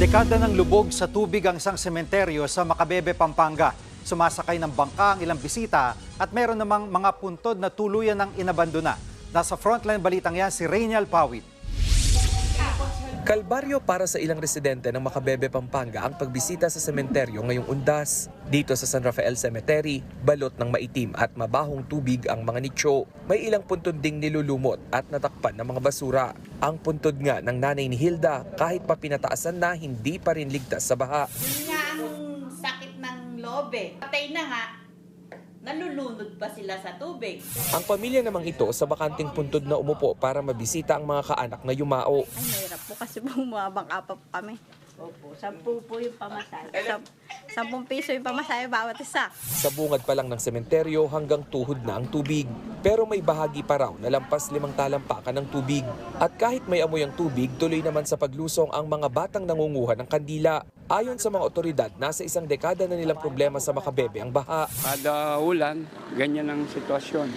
Dekada ng lubog sa tubig ang isang sementeryo sa Macabebe, Pampanga. Sumasakay ng bangka ang ilang bisita at meron namang mga puntod na tuluyan ng inabandona. Nasa frontline balitang yan si Rainiel Pawit. Kalbaryo para sa ilang residente ng Macabebe, Pampanga ang pagbisita sa sementeryo ngayong undas. Dito sa San Rafael Cemetery, balot ng maitim at mabahong tubig ang mga nicho. May ilang puntod ding nilulumot at natakpan ng mga basura. Ang puntod nga ng nanay ni Hilda, kahit pa pinataasan na, hindi pa rin ligtas sa baha. Yun nga ang sakit ng loob eh. Patay na nga, nalulunod pa sila sa tubig. Ang pamilya namang ito sa bakanting puntod na umupo para mabisita ang mga kaanak na yumao. Ay, mahirap po kasi bumabangka pa po kami. Opo, 10 po yung pamasahe. 10 piso yung pamasahe bawat isa. Sa bungad pa lang ng sementeryo hanggang tuhod na ang tubig. Pero may bahagi pa raw na lampas 5 talampakan ng tubig. At kahit may amoy ang tubig, tuloy naman sa paglusong ang mga batang nangunguha ng kandila. Ayon sa mga otoridad, nasa 1 dekada na nilang problema sa Macabebe ang baha. Kada ulan, ganyan ang sitwasyon.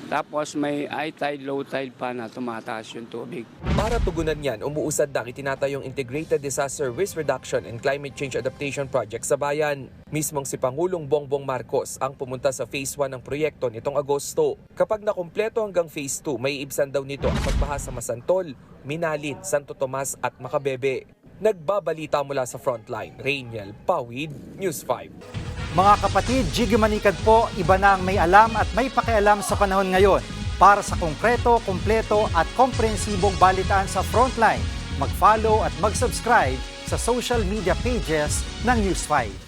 Tapos may high tide, low tide pa na tumataas yung tubig. Para tugunan yan, umuusad na ang itinatayong Integrated Disaster Risk Reduction and Climate Change Adaptation Project sa bayan. Mismong si Pangulong Bongbong Marcos ang pumunta sa Phase 1 ng proyekto nitong Agosto. Kapag nakumpleto hanggang Phase 2, may ibsan daw nito ang pagbaha sa Masantol, Minalin, Santo Tomas at Macabebe. Nagbabalita mula sa Frontline, Rainiel Pawid, News 5. Mga kapatid, Jiggy Manikad po, iba na ang may alam at may pakialam sa panahon ngayon. Para sa konkreto, kumpleto at komprehensibong balitaan sa Frontline, mag-follow at mag-subscribe sa social media pages ng News 5.